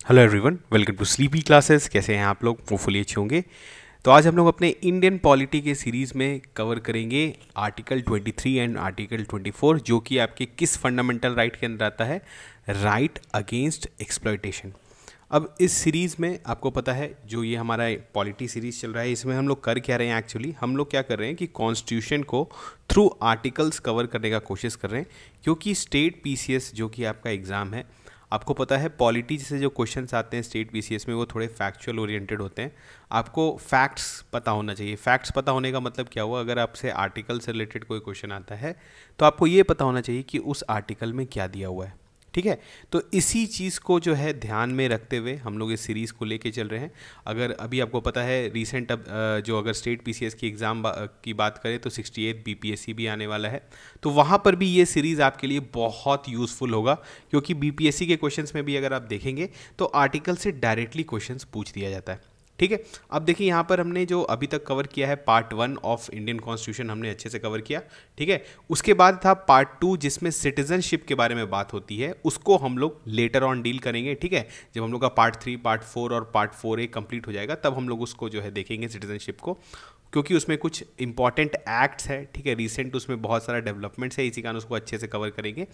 Hello everyone, welcome to sleepy classes. कैसे हैं आप लोग? होपफुली अच्छे होंगे। तो आज हम लोग अपने इंडियन पॉलिटी के सीरीज़ में कवर करेंगे आर्टिकल 23 एंड आर्टिकल 24, जो कि आपके किस फंडामेंटल राइट के अंदर आता है? Right against exploitation. अब इस सीरीज़ में आपको पता है, जो ये हमारा पॉलिटी सीरीज़ चल रहा है, इसमें हम लोग कर क्या रहे हैं? एक्चुअली हम लोग क्या कर रहे हैं कि कॉन्स्टिट्यूशन को थ्रू आर्टिकल्स कवर करने का कोशिश कर रहे हैं, क्योंकि स्टेट पीसीएस जो कि आपका एग्ज़ाम है, आपको पता है पॉलिटी से जो क्वेश्चंस आते हैं स्टेट पीसीएस में, वो थोड़े फैक्चुअल ओरिएंटेड होते हैं। आपको फैक्ट्स पता होना चाहिए। फैक्ट्स पता होने का मतलब क्या हुआ? अगर आपसे आर्टिकल से रिलेटेड कोई क्वेश्चन आता है तो आपको ये पता होना चाहिए कि उस आर्टिकल में क्या दिया हुआ है। ठीक है, तो इसी चीज़ को जो है ध्यान में रखते हुए हम लोग इस सीरीज़ को लेके चल रहे हैं। अगर अभी आपको पता है रिसेंट जो अगर स्टेट पीसीएस की एग्ज़ाम की बात करें तो 68 बीपीएससी भी आने वाला है, तो वहाँ पर भी ये सीरीज़ आपके लिए बहुत यूज़फुल होगा, क्योंकि बीपीएससी के क्वेश्चंस में भी अगर आप देखेंगे तो आर्टिकल से डायरेक्टली क्वेश्चंस पूछ दिया जाता है। ठीक है, अब देखिए यहाँ पर हमने जो अभी तक कवर किया है पार्ट 1 ऑफ इंडियन कॉन्स्टिट्यूशन, हमने अच्छे से कवर किया। ठीक है, उसके बाद था पार्ट 2 जिसमें सिटीजनशिप के बारे में बात होती है, उसको हम लोग लेटर ऑन डील करेंगे। ठीक है, जब हम लोग का पार्ट 3, पार्ट 4 और पार्ट 4A कंप्लीट हो जाएगा, तब हम लोग उसको जो है देखेंगे सिटीजनशिप को, क्योंकि उसमें कुछ इंपॉर्टेंट एक्ट्स है। ठीक है, रिसेंट उसमें बहुत सारा डेवलपमेंट्स है, इसी कारण उसको अच्छे से कवर करेंगे।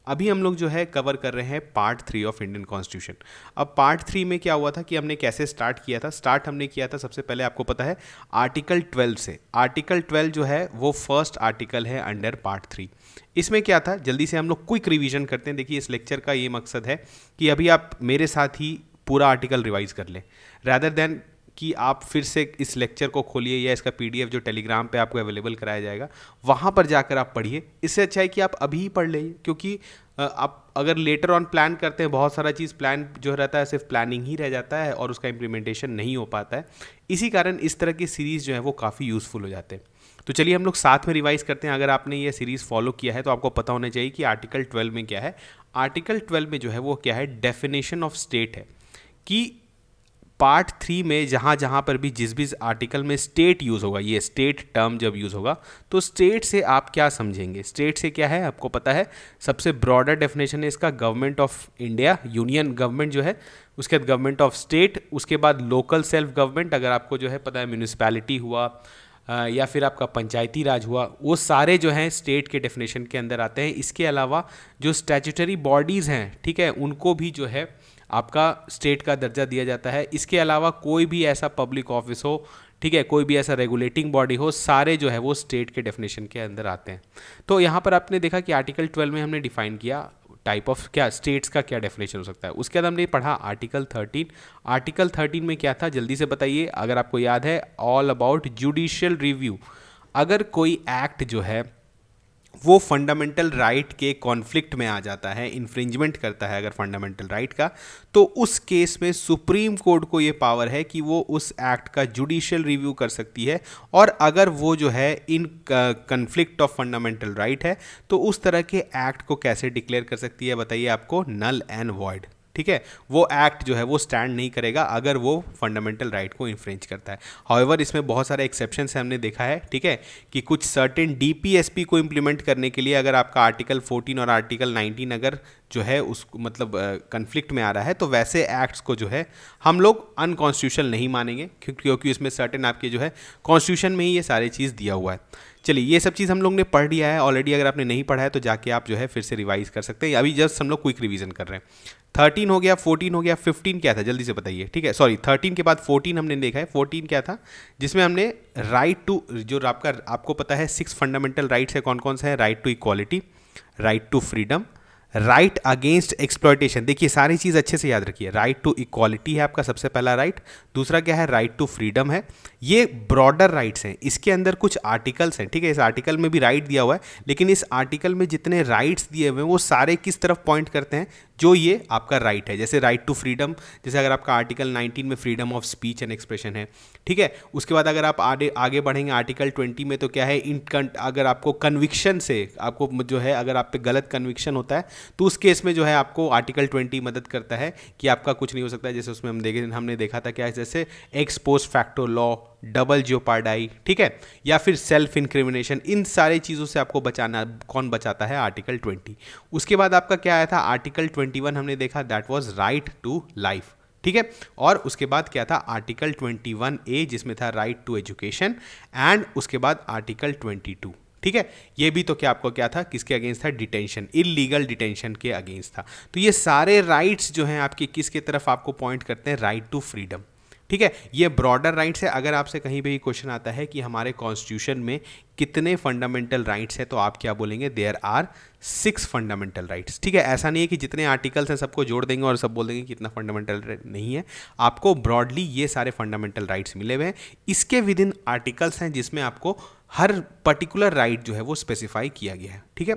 अभी हम लोग जो है कवर कर रहे हैं पार्ट 3 ऑफ इंडियन कॉन्स्टिट्यूशन। अब पार्ट 3 में क्या हुआ था कि हमने कैसे स्टार्ट किया था? स्टार्ट हमने किया था सबसे पहले, आपको पता है, आर्टिकल 12 से। आर्टिकल 12 जो है वो फर्स्ट आर्टिकल है अंडर पार्ट 3। इसमें क्या था, जल्दी से हम लोग क्विक रिवीजन करते हैं। देखिए, इस लेक्चर का ये मकसद है कि अभी आप मेरे साथ ही पूरा आर्टिकल रिवाइज कर लें, रैदर देन कि आप फिर से इस लेक्चर को खोलिए या इसका पीडीएफ जो टेलीग्राम पे आपको अवेलेबल कराया जाएगा वहाँ पर जाकर आप पढ़िए। इससे अच्छा है कि आप अभी ही पढ़ लीजिए, क्योंकि आप अगर लेटर ऑन प्लान करते हैं, बहुत सारा चीज़ प्लान जो रहता है सिर्फ प्लानिंग ही रह जाता है और उसका इम्प्लीमेंटेशन नहीं हो पाता है। इसी कारण इस तरह की सीरीज़ जो है वो काफ़ी यूज़फुल हो जाते हैं। तो चलिए हम लोग साथ में रिवाइज करते हैं। अगर आपने ये सीरीज़ फॉलो किया है तो आपको पता होना चाहिए कि आर्टिकल 12 में क्या है। आर्टिकल 12 में जो है वो क्या है, डेफिनेशन ऑफ स्टेट है। कि पार्ट 3 में जहाँ जहाँ पर भी जिस भी आर्टिकल में स्टेट यूज़ होगा, ये स्टेट टर्म जब यूज़ होगा, तो स्टेट से आप क्या समझेंगे? स्टेट से क्या है आपको पता है, सबसे ब्रॉडर डेफिनेशन है इसका government of India, union government जो है, उसके बाद गवर्नमेंट ऑफ स्टेट, उसके बाद लोकल सेल्फ गवर्नमेंट, अगर आपको जो है पता है म्यूनिसिपैलिटी हुआ या फिर आपका पंचायती राज हुआ, वो सारे जो हैं स्टेट के डेफिनेशन के अंदर आते हैं। इसके अलावा जो स्टैट्यूटरी बॉडीज़ हैं, ठीक है, उनको भी जो है आपका स्टेट का दर्जा दिया जाता है। इसके अलावा कोई भी ऐसा पब्लिक ऑफिस हो, ठीक है, कोई भी ऐसा रेगुलेटिंग बॉडी हो, सारे जो है वो स्टेट के डेफिनेशन के अंदर आते हैं। तो यहाँ पर आपने देखा कि आर्टिकल 12 में हमने डिफाइन किया टाइप ऑफ क्या स्टेट्स का क्या डेफिनेशन हो सकता है। उसके बाद हमने पढ़ा आर्टिकल 13। आर्टिकल 13 में क्या था, जल्दी से बताइए अगर आपको याद है, ऑल अबाउट जुडिशियल रिव्यू। अगर कोई एक्ट जो है वो फंडामेंटल राइट के कॉन्फ्लिक्ट में आ जाता है, इन्फ्रिंजमेंट करता है अगर फंडामेंटल राइट का, तो उस केस में सुप्रीम कोर्ट को ये पावर है कि वो उस एक्ट का जुडिशियल रिव्यू कर सकती है। और अगर वो जो है इन कन्फ्लिक्ट ऑफ फंडामेंटल राइट है, तो उस तरह के एक्ट को कैसे डिक्लेयर कर सकती है? बताइए आपको, नल एंड वॉइड। ठीक है, वो एक्ट जो है वो स्टैंड नहीं करेगा अगर वो फंडामेंटल राइट को इन्फ्रिंज करता है। हाउएवर इसमें बहुत सारे एक्सेप्शंस हमने देखा है, ठीक है, कि कुछ सर्टेन डीपीएसपी को इम्प्लीमेंट करने के लिए अगर आपका आर्टिकल 14 और आर्टिकल 19 अगर जो है उसको मतलब कन्फ्लिक्ट में आ रहा है, तो वैसे एक्ट्स को जो है हम लोग अनकॉन्स्टिट्यूशनल नहीं मानेंगे, क्योंकि इसमें सर्टेन आपके जो है कॉन्स्टिट्यूशन में ही ये सारी चीज़ दिया हुआ है। चलिए, ये सब चीज़ हम लोग ने पढ़ लिया है ऑलरेडी। अगर आपने नहीं पढ़ा है तो जाके आप जो है फिर से रिवाइज कर सकते हैं। अभी जस्ट हम लोग क्विक रिवीजन कर रहे हैं। 13 हो गया, 14 हो गया, 15 क्या था जल्दी से बताइए? ठीक है, सॉरी, 13 के बाद 14 हमने देखा है। 14 क्या था, जिसमें हमने राइट टू, जो आपको पता है 6 फंडामेंटल राइट्स है, कौन कौन से हैं? Right to equality, right to freedom, right against exploitation. देखिए सारी चीज़ अच्छे से याद रखिए। राइट टू इक्वालिटी है आपका सबसे पहला राइट, दूसरा क्या है, राइट टू फ्रीडम है। ये ब्रॉडर राइट्स हैं, इसके अंदर कुछ आर्टिकल्स हैं। ठीक है, इस आर्टिकल में भी राइट दिया हुआ है, लेकिन इस आर्टिकल में जितने राइट्स दिए हुए हैं वो सारे किस तरफ पॉइंट करते हैं? जो ये आपका राइट है। जैसे राइट टू फ्रीडम, जैसे अगर आपका आर्टिकल 19 में freedom of speech and expression है, ठीक है। उसके बाद अगर आप आगे बढ़ेंगे आर्टिकल 20 में, तो क्या है, अगर आपको कन्विक्शन से आपको जो है अगर आप पे गलत कन्विक्शन होता है, तो उस केस में जो है आपको आर्टिकल 20 मदद करता है कि आपका कुछ नहीं हो सकता है। जैसे उसमें हमने देखा था क्या है, जैसे ex post facto law, double jeopardy, ठीक है, या फिर सेल्फ इंक्रिमिनेशन, इन सारी चीज़ों से आपको बचाना, कौन बचाता है? आर्टिकल 20। उसके बाद आपका क्या आया था? आर्टिकल 21 हमने देखा, that was right to life. ठीक है। और उसके बाद क्या था, आर्टिकल 21A जिसमें था राइट टू एजुकेशन, एंड उसके बाद आर्टिकल 22, ठीक है। ये भी तो क्या आपको क्या था, किसके अगेंस्ट था, डिटेंशन, इलीगल डिटेंशन के अगेंस्ट था। तो ये सारे राइट्स जो हैं आपके किसके तरफ आपको पॉइंट करते हैं, राइट टू फ्रीडम, ठीक है। ये ब्रॉडर राइट्स है। अगर आपसे कहीं पे क्वेश्चन आता है कि हमारे कॉन्स्टिट्यूशन में कितने फंडामेंटल राइट्स हैं, तो आप क्या बोलेंगे, देयर आर 6 फंडामेंटल राइट्स, ठीक है। ऐसा नहीं है कि जितने आर्टिकल्स हैं सबको जोड़ देंगे और सब बोल देंगे कितना फंडामेंटल राइट नहीं है। आपको ब्रॉडली ये सारे फंडामेंटल राइट्स मिले हुए हैं। इसके विद इन आर्टिकल्स हैं जिसमें आपको हर पर्टिकुलर राइट जो है वो स्पेसिफाई किया गया है, ठीक है।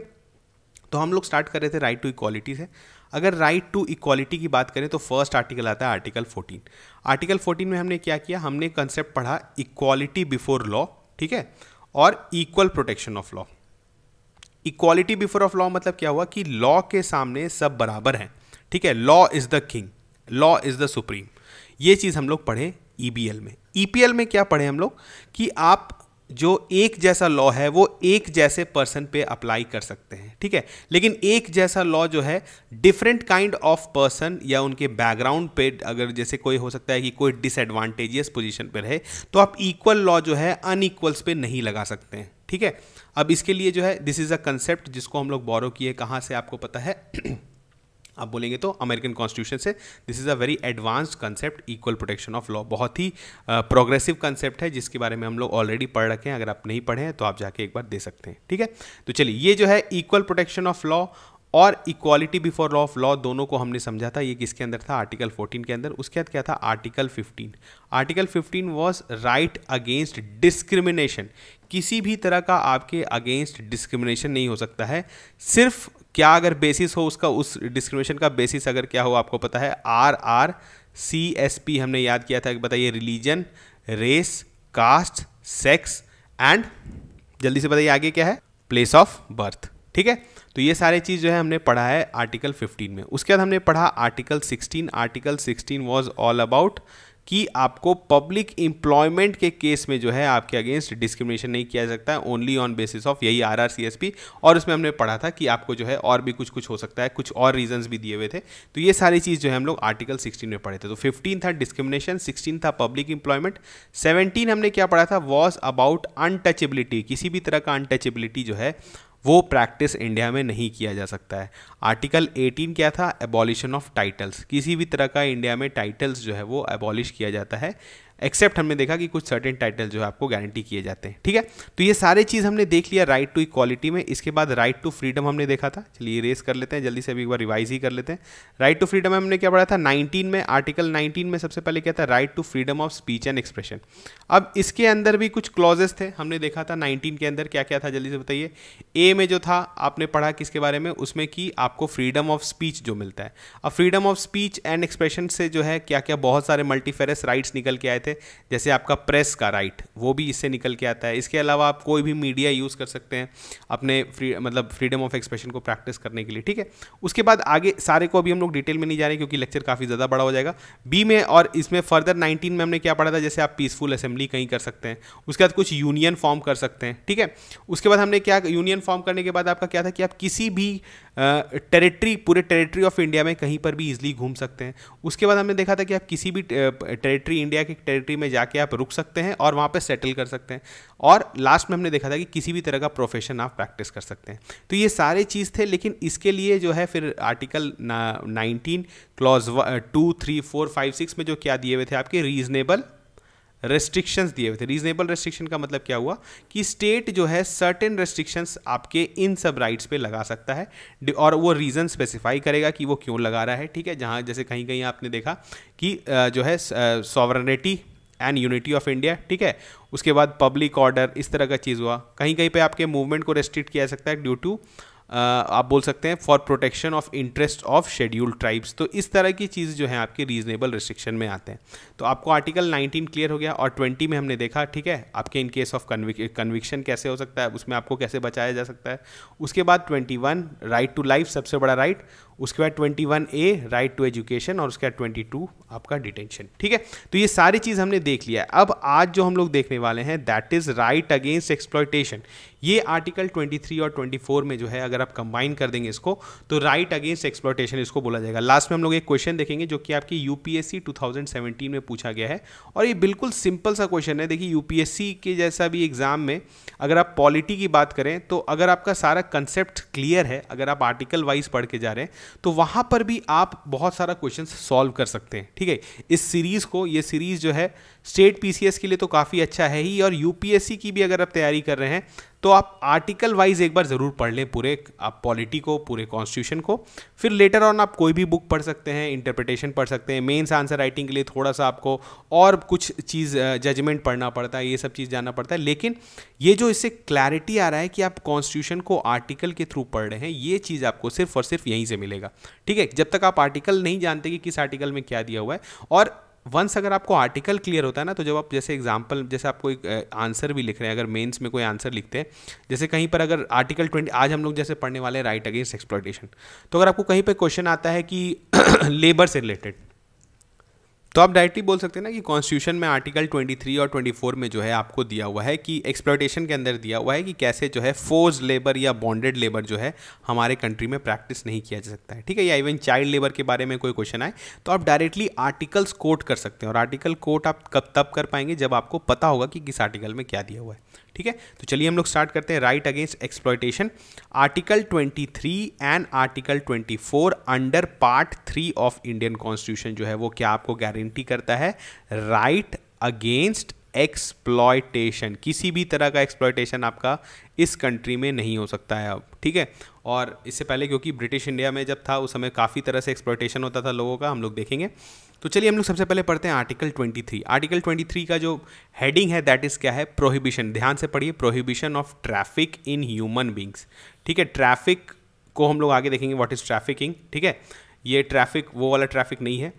तो हम लोग स्टार्ट कर रहे थे राइट टू इक्वालिटी से। अगर राइट टू इक्वालिटी की बात करें तो फर्स्ट आर्टिकल आता है आर्टिकल 14। आर्टिकल 14 में हमने क्या किया, हमने कंसेप्ट पढ़ा इक्वालिटी बिफोर लॉ, ठीक है, और equal protection of law. Equality before of law मतलब क्या हुआ कि लॉ के सामने सब बराबर हैं, ठीक है। Law is the king, law is the supreme. ये चीज़ हम लोग पढ़े ईबीएल में। ईपीएल में क्या पढ़े हम लोग कि आप जो एक जैसा लॉ है वो एक जैसे पर्सन पे अप्लाई कर सकते हैं, ठीक है। लेकिन एक जैसा लॉ जो है डिफरेंट काइंड ऑफ पर्सन या उनके बैकग्राउंड पे, अगर जैसे कोई हो सकता है कि कोई डिसएडवांटेजियस पोजीशन पर है, तो आप इक्वल लॉ जो है अनइक्वल्स पे नहीं लगा सकते हैं, ठीक है। अब इसके लिए जो है दिस इज अ कंसेप्ट जिसको हम लोग बोरो किए, कहाँ से आपको पता है आप बोलेंगे तो अमेरिकन कॉन्स्टिट्यूशन से। This is a very advanced concept, equal protection of law, बहुत ही प्रोग्रेसिव कंसेप्ट है जिसके बारे में हम लोग ऑलरेडी पढ़ रखे हैं। अगर आप नहीं पढ़े हैं तो आप जाके एक बार दे सकते हैं, ठीक है। तो चलिए, ये जो है इक्वल प्रोटेक्शन ऑफ लॉ और equality before law of law दोनों को हमने समझा था। ये किसके अंदर था, आर्टिकल 14 के अंदर। उसके बाद क्या था, article 15। Article 15 was right against discrimination. किसी भी तरह का आपके अगेंस्ट डिस्क्रिमिनेशन नहीं हो सकता है। सिर्फ क्या अगर बेसिस हो उसका, उस डिस्क्रिमिनेशन का बेसिस अगर क्या हो आपको पता है, RRCSP हमने याद किया था। बताइए, religion, race, caste, sex and जल्दी से बताइए आगे क्या है, प्लेस ऑफ बर्थ, ठीक है। तो ये सारे चीज़ जो है हमने पढ़ा है आर्टिकल 15 में। उसके बाद हमने पढ़ा article 16। Article 16 was all about कि आपको पब्लिक एम्प्लॉयमेंट के केस में जो है आपके अगेंस्ट डिस्क्रिमिनेशन नहीं किया जा सकता है, ओनली ऑन बेसिस ऑफ यही RRCSP। और उसमें हमने पढ़ा था कि आपको जो है और भी कुछ हो सकता है, कुछ और रीजंस भी दिए हुए थे। तो ये सारी चीज़ जो है हम लोग आर्टिकल 16 में पढ़े थे। तो 15 था डिस्क्रिमिनेशन, 16 था पब्लिक एम्प्लॉयमेंट, 17 हमने क्या पढ़ा था, वॉज अबाउट अनटचेबिलिटी। किसी भी तरह का अनटचेबिलिटी जो है वो प्रैक्टिस इंडिया में नहीं किया जा सकता है। आर्टिकल 18 क्या था, एबॉलिशन ऑफ टाइटल्स। किसी भी तरह का इंडिया में टाइटल्स जो है वो एबॉलिश किया जाता है, एक्सेप्ट हमने देखा कि कुछ सर्टेन टाइटल जो है आपको गारंटी किए जाते हैं, ठीक है। तो ये सारे चीज़ हमने देख लिया राइट टू इक्वालिटी में। इसके बाद राइट टू फ्रीडम हमने देखा था। चलिए रेस कर लेते हैं जल्दी से, अभी एक बार रिवाइज ही कर लेते हैं। राइट टू फ्रीडम में हमने क्या पढ़ा था, 19 में, आर्टिकल 19 में सबसे पहले क्या था, right to freedom of speech and expression. अब इसके अंदर भी कुछ क्लॉजेस थे, हमने देखा था 19 के अंदर क्या क्या था, जल्दी से बताइए। ए में जो था आपने पढ़ा किसके बारे में, उसमें कि आपको फ्रीडम ऑफ स्पीच जो मिलता है। अब freedom of speech and expression से जो है क्या क्या बहुत सारे मल्टीफेरस राइट्स निकल के आए थे, जैसे आपका प्रेस का राइट, वो भी इससे निकल के आता है। इसके अलावा आप कोई भी मीडिया यूज़ कर सकते हैं अपने फ्रीडम ऑफ एक्सप्रेशन को प्रैक्टिस करने के लिए, ठीक है। उसके बाद आगे सारे को अभी हम लोग डिटेल में नहीं जा रहे क्योंकि लेक्चर काफ़ी ज़्यादा बड़ा हो जाएगा। बी में और इसमें फर्दर 19 में हमने क्या पढ़ा था, जैसे आप पीसफुल असेंबली कहीं कर सकते हैं, उसके बाद कुछ यूनियन फॉर्म कर सकते हैं, ठीक है। उसके बाद हमने क्या, यूनियन फॉर्म करने के बाद आपका क्या था कि आप किसी भी टेरिटरी, पूरे टेरिटरी ऑफ इंडिया में कहीं पर भी इजीली घूम सकते हैं। उसके बाद हमने देखा था कि आप किसी भी टेरिटरी, इंडिया के टेरिटरी में जाके आप रुक सकते हैं और वहाँ पे सेटल कर सकते हैं। और लास्ट में हमने देखा था कि किसी भी तरह का प्रोफेशन आप प्रैक्टिस कर सकते हैं। तो ये सारे चीज़ थे, लेकिन इसके लिए जो है फिर आर्टिकल 19 क्लॉज 2, 3, 4, 5, 6 में जो क्या दिए हुए थे आपके, रीजनेबल रेस्ट्रिक्शंस दिए हुए थे। रीजनेबल रेस्ट्रिक्शन का मतलब क्या हुआ कि स्टेट जो है सर्टेन रेस्ट्रिक्शंस आपके इन सब राइट्स पे लगा सकता है और वो रीज़न स्पेसिफाई करेगा कि वो क्यों लगा रहा है, ठीक है। जहाँ जैसे कहीं कहीं आपने देखा कि जो है sovereignty and unity of India, ठीक है। उसके बाद पब्लिक ऑर्डर, इस तरह का चीज़ हुआ। कहीं कहीं पे आपके मूवमेंट को रेस्ट्रिक्ट किया जा सकता है ड्यू टू आप बोल सकते हैं for protection of interest of scheduled tribes. तो इस तरह की चीज़ जो है आपकी रीजनेबल रिस्ट्रिक्शन में आते हैं। तो आपको आर्टिकल 19 क्लियर हो गया। और 20 में हमने देखा, ठीक है, आपके इन केस ऑफ कन्विक्शन कैसे हो सकता है, उसमें आपको कैसे बचाया जा सकता है। उसके बाद 21 राइट टू लाइफ, सबसे बड़ा राइट। उसके बाद 21A राइट टू एजुकेशन और उसके बाद 22 आपका डिटेंशन। ठीक है, तो ये सारी चीज़ हमने देख लिया है। अब आज जो हम लोग देखने वाले हैं that is right against exploitation. ये आर्टिकल 23 और 24 में जो है अगर आप कंबाइन कर देंगे इसको तो राइट अगेंस्ट एक्सप्लॉयटेशन इसको बोला जाएगा। लास्ट में हम लोग एक क्वेश्चन देखेंगे जो कि आपकी यूपीएससी 2017 में पूछा गया है और ये बिल्कुल सिंपल सा क्वेश्चन है। देखिए यूपीएससी के जैसा भी एग्जाम में अगर आप पॉलिटी की बात करें तो अगर आपका सारा कंसेप्ट क्लियर है, अगर आप आर्टिकल वाइज पढ़ के जा रहे हैं तो वहाँ पर भी आप बहुत सारा क्वेश्चन सॉल्व कर सकते हैं। ठीक है, इस सीरीज़ को, ये सीरीज़ जो है स्टेट पीसीएस के लिए तो काफ़ी अच्छा है ही और यूपीएससी की भी अगर आप तैयारी कर रहे हैं तो आप आर्टिकल वाइज एक बार ज़रूर पढ़ लें पूरे, आप पॉलिटी को, पूरे कॉन्स्टिट्यूशन को। फिर लेटर ऑन आप कोई भी बुक पढ़ सकते हैं, इंटरप्रिटेशन पढ़ सकते हैं। मेंस आंसर राइटिंग के लिए थोड़ा सा आपको और कुछ चीज़ जजमेंट पढ़ना पड़ता है, ये सब चीज़ जानना पड़ता है। लेकिन ये जो इससे क्लैरिटी आ रहा है कि आप कॉन्स्टिट्यूशन को आर्टिकल के थ्रू पढ़ रहे हैं, ये चीज़ आपको सिर्फ और सिर्फ यहीं से मिलेगा। ठीक है, जब तक आप आर्टिकल नहीं जानते कि किस आर्टिकल में क्या दिया हुआ है, और वंस अगर आपको आर्टिकल क्लियर होता है ना, तो जब आप जैसे एग्जांपल, जैसे आप कोई आंसर भी लिख रहे हैं, अगर मेंस में कोई आंसर लिखते हैं, जैसे कहीं पर अगर आर्टिकल 20 आज हम लोग जैसे पढ़ने वाले हैं राइट अगेंस्ट एक्सप्लॉयटेशन, तो अगर आपको कहीं पे क्वेश्चन आता है कि लेबर से रिलेटेड, तो आप डायरेक्टली बोल सकते हैं ना कि कॉन्स्टिट्यूशन में आर्टिकल 23 और 24 में जो है आपको दिया हुआ है कि एक्सप्लॉयटेशन के अंदर दिया हुआ है कि कैसे जो है फोर्स लेबर या बॉन्डेड लेबर जो है हमारे कंट्री में प्रैक्टिस नहीं किया जा सकता है। ठीक है, या इवन चाइल्ड लेबर के बारे में कोई क्वेश्चन आए तो आप डायरेक्टली आर्टिकल्स कोट कर सकते हैं, और आर्टिकल कोट आप कब तब कर पाएंगे जब आपको पता होगा कि किस आर्टिकल में क्या दिया हुआ है। ठीक है, तो चलिए हम लोग स्टार्ट करते हैं। Right against exploitation, article 23 and article 24 under part 3 of Indian constitution जो है वो क्या आपको गारंटी करता है? Right against exploitation. किसी भी तरह का एक्सप्लॉयटेशन आपका इस कंट्री में नहीं हो सकता है अब। ठीक है, और इससे पहले क्योंकि ब्रिटिश इंडिया में जब था उस समय काफ़ी तरह से एक्सप्लॉयटेशन होता था लोगों का, हम लोग देखेंगे। तो चलिए हम लोग सबसे पहले पढ़ते हैं आर्टिकल 23। आर्टिकल 23 का जो हेडिंग है दैट इज़ क्या है? प्रोहिबिशन। ध्यान से पढ़िए, prohibition of traffic in human beings. ठीक है, ट्रैफिक को हम लोग आगे देखेंगे, व्हाट इज़ ट्रैफिकिंग। ठीक है, ये ट्रैफिक वो वाला ट्रैफिक नहीं है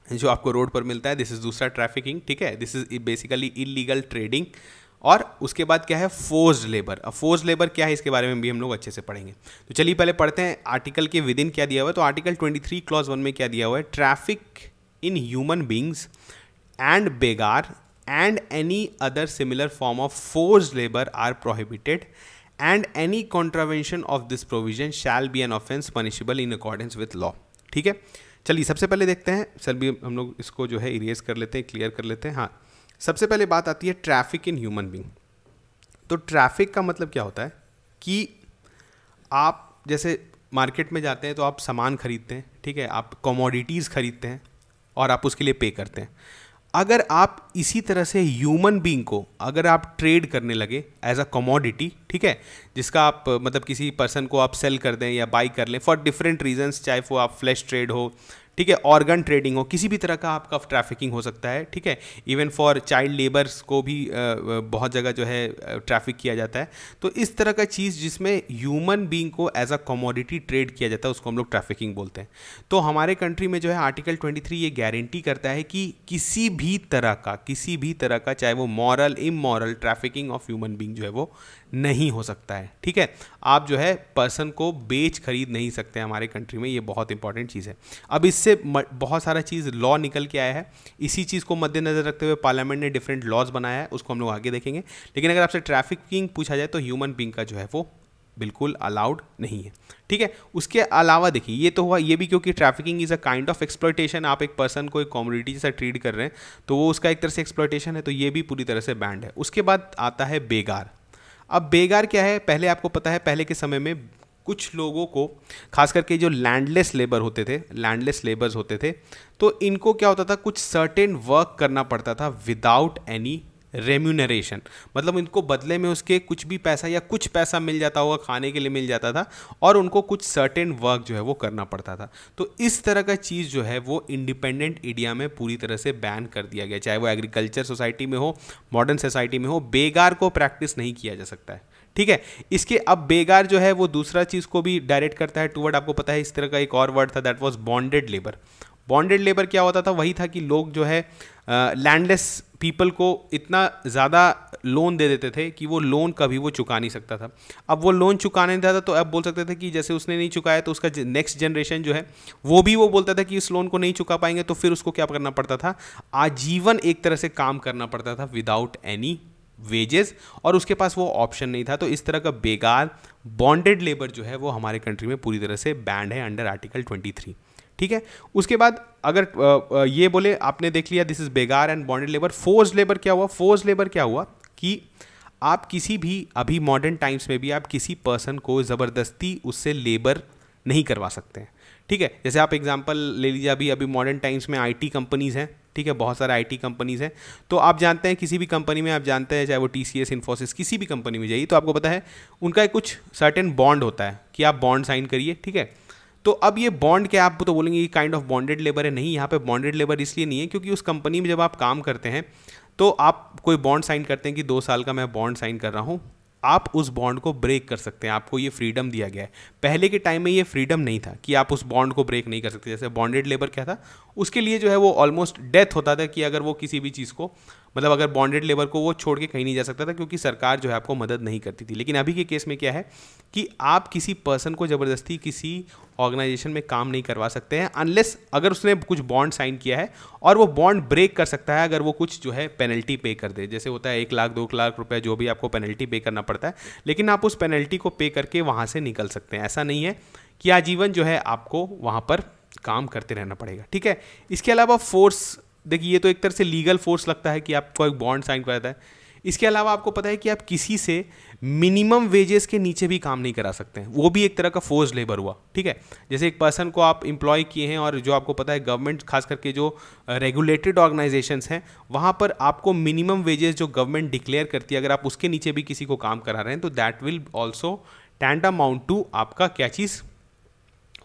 जो आपको रोड पर मिलता है, दिस इज़ दूसरा ट्रैफिकिंग। ठीक है, this is basically illegal trading. और उसके बाद क्या है? Forced labour. अब फोर्स्ड लेबर क्या है इसके बारे में भी हम लोग अच्छे से पढ़ेंगे। तो चलिए पहले पढ़ते हैं आर्टिकल के विद इन क्या दिया हुआ है। तो आर्टिकल 23 क्लॉज 1 में क्या दिया हुआ है? Traffic in human beings and begar and any other similar form of forced labour are prohibited and any contravention of this provision shall be an offence punishable in accordance with law. ठीक है, चलिए सबसे पहले देखते हैं। सर भी हम लोग इसको जो है इरेज कर लेते हैं, क्लियर कर लेते हैं। हाँ, सबसे पहले बात आती है ट्रैफिक इन ह्यूमन बींग। तो ट्रैफिक का मतलब क्या होता है कि आप जैसे मार्केट में जाते हैं तो आप सामान खरीदते हैं। ठीक है, आप कमोडिटीज़ खरीदते हैं और आप उसके लिए पे करते हैं। अगर आप इसी तरह से ह्यूमन बीइंग को अगर आप ट्रेड करने लगे एज अ कमोडिटी, ठीक है, जिसका आप मतलब किसी पर्सन को आप सेल कर दें या बाई कर लें फॉर डिफरेंट रीजंस, चाहे वो आप फ्लैश ट्रेड हो, ठीक है, ऑर्गन ट्रेडिंग हो, किसी भी तरह का आपका ट्रैफिकिंग हो सकता है। ठीक है, इवन फॉर चाइल्ड लेबर्स को भी बहुत जगह जो है ट्रैफिक किया जाता है। तो इस तरह का चीज़ जिसमें ह्यूमन बीइंग को एज अ कमोडिटी ट्रेड किया जाता है उसको हम लोग ट्रैफिकिंग बोलते हैं। तो हमारे कंट्री में जो है आर्टिकल 23 ये गारंटी करता है कि किसी भी तरह का चाहे वो moral immoral trafficking of human being जो है वो नहीं हो सकता है। ठीक है, आप जो है पर्सन को बेच खरीद नहीं सकते हैं हमारे कंट्री में, ये बहुत इंपॉर्टेंट चीज़ है। अब इससे बहुत सारा चीज़ लॉ निकल के आया है, इसी चीज़ को मद्देनजर रखते हुए पार्लियामेंट ने डिफरेंट लॉज बनाया है, उसको हम लोग आगे देखेंगे। लेकिन अगर आपसे ट्रैफिकिंग पूछा जाए तो ह्यूमन बीइंग का जो है वो बिल्कुल अलाउड नहीं है। ठीक है, उसके अलावा देखिए ये तो हुआ, ये भी क्योंकि trafficking is a kind of exploitation. आप एक पर्सन को एक कमोडिटी जैसा ट्रीट कर रहे हैं तो वो उसका एक तरह से एक्सप्लॉयटेशन है, तो ये भी पूरी तरह से बैंड है। उसके बाद आता है बेगार। अब बेगार क्या है? पहले आपको पता है पहले के समय में कुछ लोगों को, खास करके जो लैंडलेस लेबर होते थे, लैंडलेस लेबर्स होते थे, तो इनको क्या होता था, कुछ सर्टेन वर्क करना पड़ता था विदाउट एनी रेम्यूनरेशन। मतलब इनको बदले में उसके कुछ भी पैसा या कुछ पैसा मिल जाता होगा, खाने के लिए मिल जाता था, और उनको कुछ सर्टेन वर्क जो है वो करना पड़ता था। तो इस तरह का चीज़ जो है वो इंडिपेंडेंट इंडिया में पूरी तरह से बैन कर दिया गया, चाहे वो एग्रीकल्चर सोसाइटी में हो, मॉडर्न सोसाइटी में हो, बेगार को प्रैक्टिस नहीं किया जा सकता है। ठीक है, इसके अब बेगार जो है वो दूसरा चीज़ को भी डायरेक्ट करता है टूवर्ड, आपको पता है इस तरह का एक और वर्ड था that was bonded labour. Bonded labour क्या होता था, वही था कि लोग जो है लैंडलेस पीपल को इतना ज़्यादा लोन दे देते थे कि वो लोन कभी वो चुका नहीं सकता था। अब वो लोन चुका नहीं था तो अब बोल सकते थे कि जैसे उसने नहीं चुकाया तो उसका नेक्स्ट जनरेशन जो है वो भी वो बोलता था कि इस लोन को नहीं चुका पाएंगे, तो फिर उसको क्या करना पड़ता था, आजीवन एक तरह से काम करना पड़ता था विदाउट एनी वेजेस, और उसके पास वो ऑप्शन नहीं था। तो इस तरह का बेकार बॉन्डेड लेबर जो है वो हमारे कंट्री में पूरी तरह से बैंड है अंडर आर्टिकल 23। ठीक है, उसके बाद अगर ये बोले आपने देख लिया this is begar and bonded labour. Force labour क्या हुआ, फोर्स लेबर क्या हुआ कि आप किसी भी अभी मॉडर्न टाइम्स में भी आप किसी पर्सन को ज़बरदस्ती उससे लेबर नहीं करवा सकते हैं। ठीक है, जैसे आप एग्जांपल ले लीजिए, अभी मॉडर्न टाइम्स में आईटी कंपनीज़ हैं, ठीक है, बहुत सारे आईटी कंपनीज़ हैं। तो आप जानते हैं किसी भी कंपनी में आप जानते हैं, चाहे वो टीसीएस, इन्फोसिस, किसी भी कंपनी में जाइए तो आपको पता है उनका एक कुछ सर्टेन बॉन्ड होता है कि आप बॉन्ड साइन करिए। ठीक है, तो अब ये बॉन्ड क्या, आप तो बोलेंगे ये काइंड ऑफ बॉन्डेड लेबर है। नहीं, यहाँ पे बॉन्डेड लेबर इसलिए नहीं है क्योंकि उस कंपनी में जब आप काम करते हैं तो आप कोई बॉन्ड साइन करते हैं कि 2 साल का मैं बॉन्ड साइन कर रहा हूँ, आप उस बॉन्ड को ब्रेक कर सकते हैं, आपको ये फ्रीडम दिया गया है। पहले के टाइम में ये फ्रीडम नहीं था कि आप उस बॉन्ड को ब्रेक नहीं कर सकते। जैसे बॉन्डेड लेबर क्या था, उसके लिए जो है वो ऑलमोस्ट डेथ होता था कि अगर वो किसी भी चीज़ को, मतलब अगर बॉन्डेड लेबर को वो छोड़ के कहीं नहीं जा सकता था क्योंकि सरकार जो है आपको मदद नहीं करती थी। लेकिन अभी के केस में क्या है कि आप किसी पर्सन को ज़बरदस्ती किसी ऑर्गेनाइजेशन में काम नहीं करवा सकते हैं अनलेस अगर उसने कुछ बॉन्ड साइन किया है, और वो बॉन्ड ब्रेक कर सकता है अगर वो कुछ जो है पेनल्टी पे कर दे। जैसे होता है 1 लाख 2 लाख रुपए जो भी आपको पेनल्टी पे करना पड़ता है, लेकिन आप उस पेनल्टी को पे करके वहाँ से निकल सकते हैं। ऐसा नहीं है कि आजीवन जो है आपको वहाँ पर काम करते रहना पड़ेगा। ठीक है, इसके अलावा फोर्स, देखिए ये तो एक तरह से लीगल फोर्स लगता है कि आपको एक बॉन्ड साइन कराता है। इसके अलावा आपको पता है कि आप किसी से मिनिमम वेजेस के नीचे भी काम नहीं करा सकते हैं, वो भी एक तरह का फोर्स लेबर हुआ। ठीक है, जैसे एक पर्सन को आप एम्प्लॉय किए हैं और जो आपको पता है गवर्नमेंट, खास करके जो रेगुलेटेड ऑर्गेनाइजेशंस हैं वहाँ पर आपको मिनिमम वेजेस जो गवर्नमेंट डिक्लेयर करती है, अगर आप उसके नीचे भी किसी को काम करा रहे हैं तो दैट विल ऑल्सो टैंटामाउंट टू आपका क्या चीज़,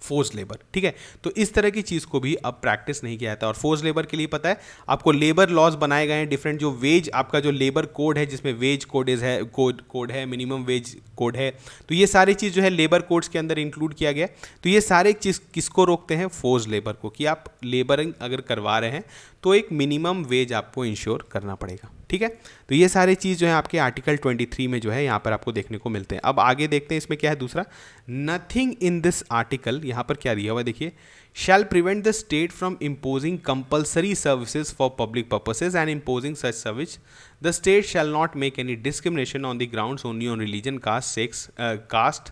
फोर्स लेबर। ठीक है, तो इस तरह की चीज़ को भी अब प्रैक्टिस नहीं किया जाता। और फोर्स लेबर के लिए पता है आपको लेबर लॉज बनाए गए हैं डिफरेंट, जो वेज आपका जो लेबर कोड है जिसमें वेज कोड है, मिनिमम वेज कोड है, तो ये सारी चीज़ जो है लेबर कोड्स के अंदर इंक्लूड किया गया। तो ये सारे चीज़ किसको रोकते हैं, फोर्स लेबर को, कि आप लेबरिंग अगर करवा रहे हैं तो एक मिनिमम वेज आपको इंश्योर करना पड़ेगा। ठीक है, तो ये सारे चीज़ जो है आपके आर्टिकल 23 में जो है यहाँ पर आपको देखने को मिलते हैं। अब आगे देखते हैं इसमें क्या है दूसरा, नथिंग इन दिस आर्टिकल, यहाँ पर क्या दिया हुआ है देखिए, shall prevent the state from imposing compulsory services for public purposes and imposing such service the state shall not make any discrimination on the grounds only on religion, caste, sex, caste,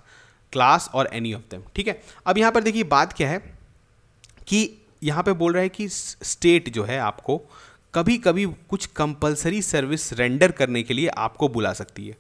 class और any of them. ठीक है, अब यहाँ पर देखिए बात क्या है कि यहाँ पे बोल रहा है कि स्टेट जो है आपको कभी कभी कुछ कंपलसरी सर्विस रेंडर करने के लिए आपको बुला सकती है।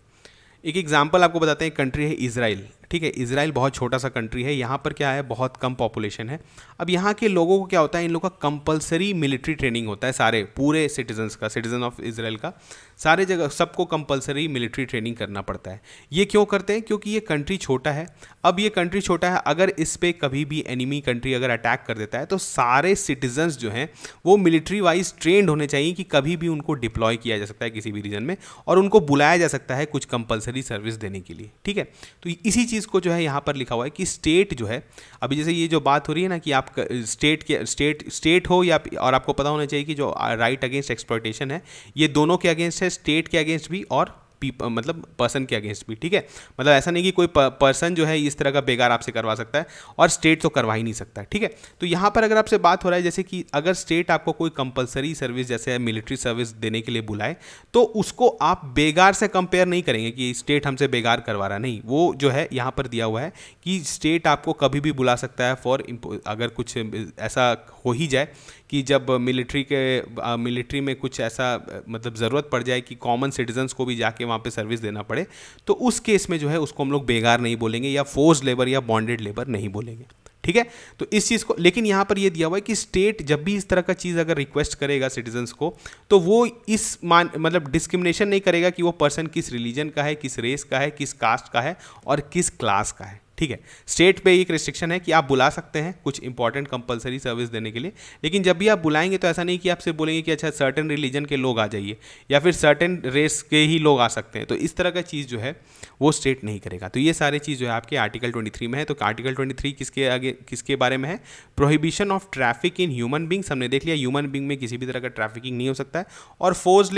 एक एग्जांपल आपको बताते हैं, कंट्री है इजराइल। ठीक है, इजराइल बहुत छोटा सा कंट्री है, यहाँ पर क्या है बहुत कम पॉपुलेशन है। अब यहाँ के लोगों को क्या होता है, इन लोगों का कंपलसरी मिलिट्री ट्रेनिंग होता है, सारे पूरे सिटीजन्स का, सिटीजन ऑफ इजराइल का सारे जगह सबको कंपलसरी मिलिट्री ट्रेनिंग करना पड़ता है। ये क्यों करते हैं, क्योंकि ये कंट्री छोटा है। अब ये कंट्री छोटा है, अगर इस पर कभी भी एनिमी कंट्री अगर अटैक कर देता है तो सारे सिटीजन्स जो हैं वो मिलिट्री वाइज ट्रेंड होने चाहिए कि कभी भी उनको डिप्लॉय किया जा सकता है किसी भी रीजन में, और उनको बुलाया जा सकता है कुछ कंपलसरी सर्विस देने के लिए। ठीक है, तो इसी चीज़ को जो है यहाँ पर लिखा हुआ है कि स्टेट जो है, अभी जैसे ये जो बात हो रही है ना कि आप स्टेट हो या, और आपको पता होना चाहिए कि जो राइट अगेंस्ट एक्सप्लॉयटेशन है ये दोनों के अगेंस्ट है, स्टेट के अगेंस्ट भी और मतलब पर्सन के अगेंस्ट भी। ठीक है, मतलब ऐसा नहीं कि कोई पर्सन जो है इस तरह का बेगार आपसे करवा सकता है और स्टेट तो करवा ही नहीं सकता है। ठीक है, तो यहाँ पर अगर आपसे बात हो रहा है जैसे कि अगर स्टेट आपको कोई कंपलसरी सर्विस जैसे मिलिट्री सर्विस देने के लिए बुलाए तो उसको आप बेगार से कंपेयर नहीं करेंगे कि स्टेट हमसे बेगार करवा रहा, नहीं, वो जो है यहाँ पर दिया हुआ है कि स्टेट आपको कभी भी बुला सकता है फॉर, अगर कुछ ऐसा हो ही जाए कि जब मिलिट्री में कुछ ऐसा मतलब ज़रूरत पड़ जाए कि कॉमन सिटीजन्स को भी जाके वहाँ पे सर्विस देना पड़े, तो उस केस में जो है उसको हम लोग बेगार नहीं बोलेंगे या फोर्स लेबर या बॉन्डेड लेबर नहीं बोलेंगे। ठीक है, तो इस चीज़ को, लेकिन यहाँ पर ये दिया हुआ है कि स्टेट जब भी इस तरह का चीज़ अगर रिक्वेस्ट करेगा सिटीजन्स को तो वो इस मतलब डिस्क्रिमिनेशन नहीं करेगा कि वो पर्सन किस रिलीजन का है, किस रेस का है, किस कास्ट का है और किस क्लास का है। ठीक है, स्टेट पे एक रिस्ट्रिक्शन है कि आप बुला सकते हैं कुछ इंपॉर्टेंट कंपलसरी सर्विस देने के लिए, लेकिन जब भी आप बुलाएंगे तो ऐसा नहीं कि आप सिर्फ बोलेंगे कि अच्छा सर्टेन रिलीजन के लोग आ जाइए या फिर सर्टेन रेस के ही लोग आ सकते हैं, तो इस तरह का चीज़ जो है वो स्टेट नहीं करेगा। तो ये सारे चीज़ जो है आपके आर्टिकल 23 में है। तो आर्टिकल 23 किसके बारे में है? Prohibition of traffic in human beings, हमने देख लिया ह्यूमन बींग में किसी भी तरह का ट्रैफिकिंग नहीं हो सकता है। और फोर्स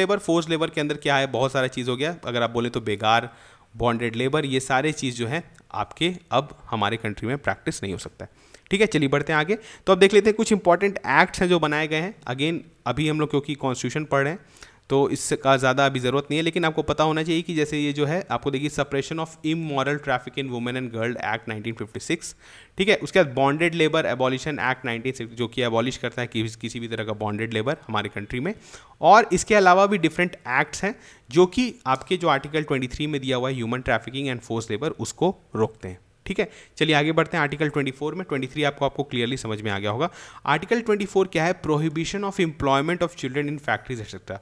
लेबर के अंदर क्या है, बहुत सारा चीज़ हो गया, अगर आप बोले तो बेगार, बॉन्डेड लेबर, ये सारे चीज़ जो है आपके अब हमारे कंट्री में प्रैक्टिस नहीं हो सकता है। ठीक है, चलिए बढ़ते हैं आगे। तो अब देख लेते हैं कुछ इंपॉर्टेंट एक्ट्स हैं जो बनाए गए हैं। अगेन अभी हम लोग क्योंकि कॉन्स्टिट्यूशन पढ़ रहे हैं तो इसका ज़्यादा अभी ज़रूरत नहीं है, लेकिन आपको पता होना चाहिए कि जैसे ये जो है आपको देखिए suppression of immoral traffic in women and girl act 1956, ठीक है। उसके बाद बॉन्डेड लेबर एबॉलिशन एक्ट 1960 जो कि एबॉलिश करता है किसी भी तरह का बॉन्डेड लेबर हमारे कंट्री में। और इसके अलावा भी डिफरेंट एक्ट्स हैं जो कि आपके जो आर्टिकल 23 में दिया हुआ है human trafficking and force labour उसको रोकते हैं। ठीक है, चलिए आगे बढ़ते हैं आर्टिकल 24 में। 23 आपको क्लियरली समझ में आ गया होगा। आर्टिकल 24 क्या है? Prohibition of employment of children in factories etcetera.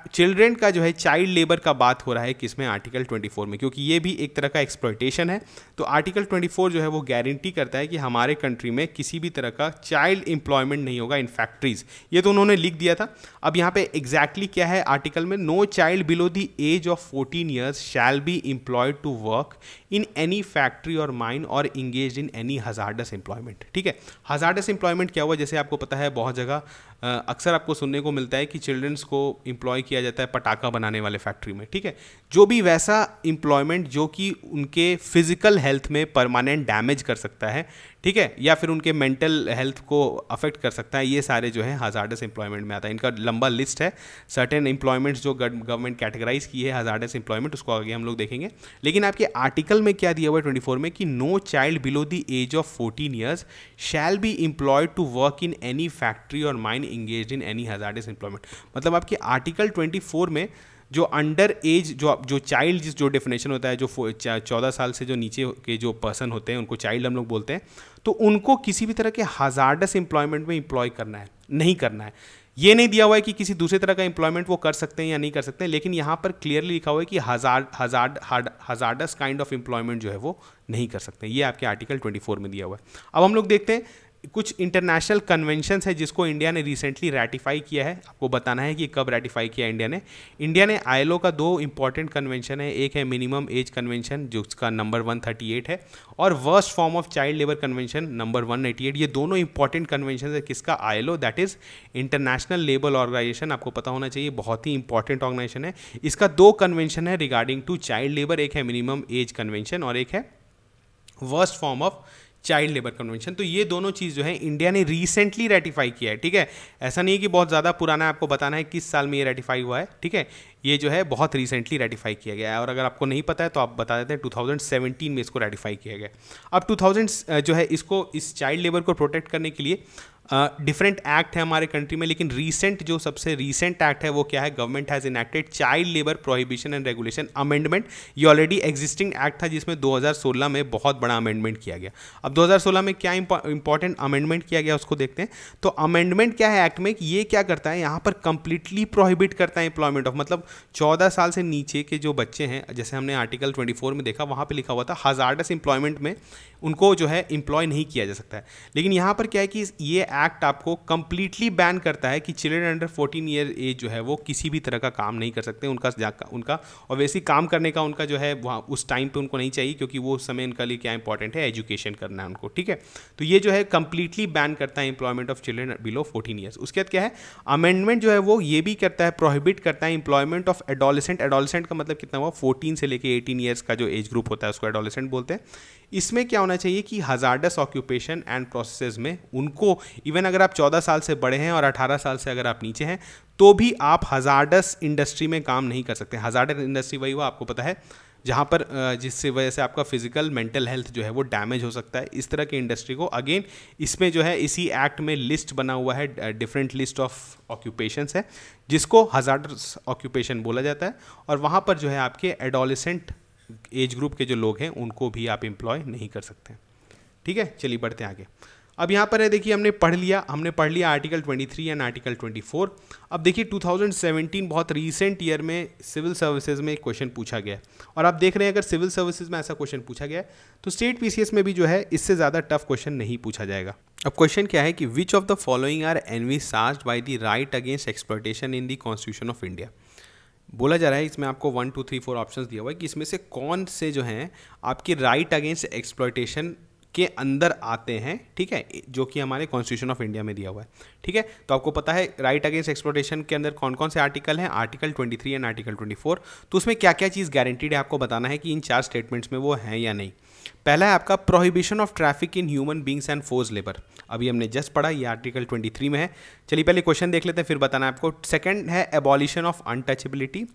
Children का जो है चाइल्ड लेबर का बात हो रहा है किसमें? आर्टिकल 24 में, क्योंकि ये भी एक तरह का एक्सप्लॉयटेशन है। तो आर्टिकल 24 जो है वो गारंटी करता है कि हमारे कंट्री में किसी भी तरह का चाइल्ड एम्प्लॉयमेंट नहीं होगा इन फैक्ट्रीज। ये तो उन्होंने लिख दिया था। अब यहाँ पे एग्जैक्टली क्या है आर्टिकल में? No child below the age of 14 years shall be employed to work in any factory और माइन और engage in any hazardous employment. ठीक है, हजार्डस एम्प्लॉयमेंट क्या हुआ? जैसे आपको पता है बहुत जगह अक्सर आपको सुनने को मिलता है कि चिल्ड्रंस को एम्प्लॉय किया जाता है पटाखा बनाने वाले फैक्ट्री में। ठीक है, जो भी वैसा एम्प्लॉयमेंट जो कि उनके फिजिकल हेल्थ में परमानेंट डैमेज कर सकता है, ठीक है, या फिर उनके मेंटल हेल्थ को अफेक्ट कर सकता है, ये सारे जो है हजार्डस एम्प्लॉयमेंट में आता है। इनका लंबा लिस्ट है, सर्टेन एम्प्लॉयमेंट्स जो गवर्नमेंट कैटेगराइज की है हजार्डस एम्प्लॉयमेंट, उसको आगे हम लोग देखेंगे। लेकिन आपके आर्टिकल में क्या दिया हुआ है 24 में कि no child below the age of 14 years shall be employed to work in any factory और mine engage in any hazardous employment. मतलब आपके आर्टिकल 24 में जो अंडर एज जो चाइल्ड जो डेफिनेशन होता है, जो 14 साल से जो नीचे के जो पर्सन होते हैं उनको चाइल्ड हम लोग बोलते हैं, तो उनको किसी भी तरह के हजार्डस एम्प्लॉयमेंट में एम्प्लॉय करना है नहीं करना है। ये नहीं दिया हुआ है कि किसी दूसरे तरह का एम्प्लॉयमेंट वो कर सकते हैं या नहीं कर सकते हैं, लेकिन यहाँ पर क्लियरली लिखा हुआ है कि हजार्डस काइंड ऑफ एम्प्लॉयमेंट जो है वो नहीं कर सकते। ये आपके आर्टिकल 24 में दिया हुआ है। अब हम लोग देखते हैं कुछ इंटरनेशनल कन्वेंशंस है जिसको इंडिया ने रिसेंटली रैटिफाई किया है। आपको बताना है कि कब रैटिफाई किया इंडिया ने आईएलओ का 2 इंपॉर्टेंट कन्वेंशन है। एक है मिनिमम एज कन्वेंशन जो उसका नंबर 138 है, और worst form of child labour convention number 188। ये दोनों इंपॉर्टेंट कन्वेंशन है किसका? ILO, that is International Labour Organization. आपको पता होना चाहिए, बहुत ही इंपॉर्टेंट ऑर्गेनाइजेशन है। इसका 2 कन्वेंशन है रिगार्डिंग टू चाइल्ड लेबर, एक है मिनिमम एज कन्वेंशन और एक है worst form of child labour convention. तो ये दोनों चीज़ जो है इंडिया ने रिसेंटली रेटिफाई किया है। ठीक है, ऐसा नहीं है कि बहुत ज़्यादा पुराना है, आपको बताना है किस साल में ये रेटिफाई हुआ है। ठीक है, ये जो है बहुत रिसेंटली रेटिफाई किया गया है, और अगर आपको नहीं पता है तो आप बता देते हैं 2017 में इसको रेटिफाई किया गया। अब 2000 जो है इसको इस चाइल्ड लेबर को प्रोटेक्ट करने के लिए डिफरेंट एक्ट है हमारे कंट्री में, लेकिन रीसेंट जो सबसे रीसेंट एक्ट है वो क्या है? Government has enacted child labour prohibition and regulation amendment. ये ऑलरेडी एग्जिस्टिंग एक्ट था जिसमें 2016 में बहुत बड़ा अमेंडमेंट किया गया। अब 2016 में क्या इंपॉर्टेंट अमेंडमेंट किया गया उसको देखते हैं। तो अमेंडमेंट क्या है एक्ट में? ये क्या करता है यहाँ पर? कंप्लीटली प्रोहिबिट करता है एम्प्लॉयमेंट ऑफ, मतलब 14 साल से नीचे के जो बच्चे हैं, जैसे हमने आर्टिकल 24 में देखा, वहाँ पर लिखा हुआ था हजार्डस एम्प्लॉयमेंट में उनको जो है एम्प्लॉय नहीं किया जा सकता है। लेकिन यहाँ पर क्या है कि ये एक्ट आपको कंप्लीटली बैन करता है कि चिल्ड्रन अंडर 14 ईयर एज जो है वो किसी भी तरह का काम नहीं कर सकते। उनका और वैसे काम करने का उनका जो है वहाँ उस टाइम पे उनको नहीं चाहिए, क्योंकि वो समय उनका लिए क्या इंपॉर्टेंट है? एजुकेशन करना है उनको। ठीक है, तो ये जो है कंप्लीटली बैन करता है employment of children below 14 years. उसके बाद क्या है? अमेंडमेंट जो है वो ये भी करता है, प्रोहिबिट करता है एम्प्लॉयमेंट ऑफ एडोलेसेंट। एडोलेसेंट का मतलब कितना हुआ? 14 से लेके 18 ईयर्स का जो एज ग्रुप होता है उसको एडोलेसेंट बोलते हैं। इसमें क्या होना चाहिए कि हजार्डस ऑक्यूपेशन एंड प्रोसेसेस में उनको, इवन अगर आप 14 साल से बड़े हैं और 18 साल से अगर आप नीचे हैं तो भी आप हजार्डस इंडस्ट्री में काम नहीं कर सकते। हजार्डस इंडस्ट्री वही हुआ, आपको पता है, जहाँ पर जिससे वजह से आपका फिजिकल मेंटल हेल्थ जो है वो डैमेज हो सकता है। इस तरह की इंडस्ट्री को अगेन इसमें जो है इसी एक्ट में लिस्ट बना हुआ है, डिफरेंट लिस्ट ऑफ ऑक्यूपेशंस है जिसको हजार्डस ऑक्यूपेशन बोला जाता है, और वहाँ पर जो है आपके एडोलेसेंट एज ग्रुप के जो लोग हैं उनको भी आप एम्प्लॉय नहीं कर सकते। ठीक है, चलिए बढ़ते हैं आगे। अब यहाँ पर है देखिए हमने पढ़ लिया आर्टिकल 23 एंड आर्टिकल 24। अब देखिए 2017 बहुत रीसेंट ईयर में सिविल सर्विसेज में एक क्वेश्चन पूछा गया और आप देख रहे हैं अगर सिविल सर्विसेज में ऐसा क्वेश्चन पूछा गया तो स्टेट पीसीएस में भी जो है इससे ज़्यादा टफ क्वेश्चन नहीं पूछा जाएगा। अब क्वेश्चन क्या है कि which of the following are envisaged by the right against exploitation in the constitution of India. बोला जा रहा है इसमें आपको 1 2 3 4 ऑप्शंस दिया हुआ है कि इसमें से कौन से जो हैं आपके राइट अगेंस्ट एक्सप्लॉयटेशन के अंदर आते हैं, ठीक है, जो कि हमारे कॉन्स्टिट्यूशन ऑफ इंडिया में दिया हुआ है। ठीक है, तो आपको पता है राइट अगेंस्ट एक्सप्लॉयटेशन के अंदर कौन कौन से आर्टिकल हैं, आर्टिकल 23 एंड आर्टिकल 24। तो उसमें क्या क्या चीज़ गारंटीड है आपको बताना है कि इन 4 स्टेटमेंट्स में वो हैं या नहीं। पहला है आपका prohibition of traffic in human beings and force labour, अभी हमने जस्ट पढ़ा, ये आर्टिकल 23 में है। चलिए पहले क्वेश्चन देख लेते हैं फिर बताना है आपको। सेकंड है एबॉलिशन ऑफ अनटचेबिलिटी,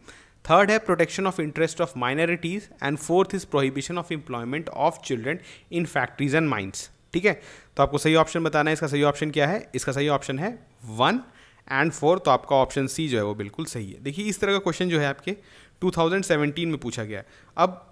थर्ड है protection of interest of minorities and fourth is prohibition of employment of children in factories and mines. ठीक है, तो आपको सही ऑप्शन बताना है। इसका सही ऑप्शन क्या है? इसका सही ऑप्शन है 1 एंड 4, तो आपका ऑप्शन सी जो है वो बिल्कुल सही है। देखिए इस तरह का क्वेश्चन जो है आपके 2017 में पूछा गया है। अब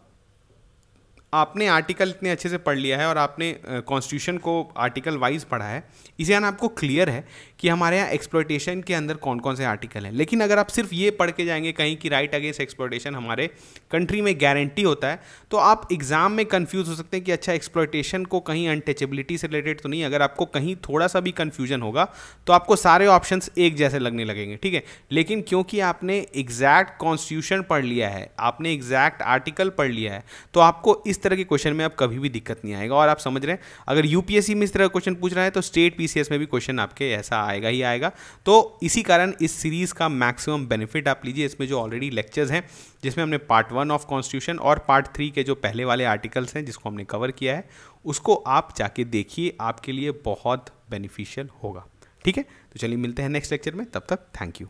आपने आर्टिकल इतने अच्छे से पढ़ लिया है और आपने कॉन्स्टिट्यूशन को आर्टिकल वाइज पढ़ा है, इसे यानी आपको क्लियर है कि हमारे यहाँ एक्सप्लॉयटेशन के अंदर कौन कौन से आर्टिकल हैं। लेकिन अगर आप सिर्फ ये पढ़ के जाएंगे कहीं कि राइट अगेंस्ट एक्सप्लॉयटेशन हमारे कंट्री में गारंटी होता है, तो आप एग्जाम में कंफ्यूज हो सकते हैं कि अच्छा एक्सप्लॉयटेशन को कहीं अनटचेबिलिटी से रिलेटेड तो नहीं। अगर आपको कहीं थोड़ा सा भी कन्फ्यूजन होगा तो आपको सारे ऑप्शंस एक जैसे लगने लगेंगे। ठीक है, लेकिन क्योंकि आपने एग्जैक्ट कॉन्स्टिट्यूशन पढ़ लिया है, आपने एग्जैक्ट आर्टिकल पढ़ लिया है, तो आपको इस तरह के क्वेश्चन में अब कभी भी दिक्कत नहीं आएगा। और आप समझ रहे हैं अगर यूपीएससी में इस तरह का क्वेश्चन पूछ रहा है तो स्टेट पीसीएस में भी क्वेश्चन आपके ऐसा आएगा ही आएगा। तो इसी कारण इस सीरीज का मैक्सिमम बेनिफिट आप लीजिए। इसमें जो ऑलरेडी लेक्चर्स हैं जिसमें हमने पार्ट 1 ऑफ कॉन्स्टिट्यूशन और पार्ट 3 के जो पहले वाले आर्टिकल्स हैं जिसको हमने कवर किया है, उसको आप जाके देखिए, आपके लिए बहुत बेनिफिशियल होगा। ठीक है, तो चलिए मिलते हैं नेक्स्ट लेक्चर में, तब तक थैंक यू।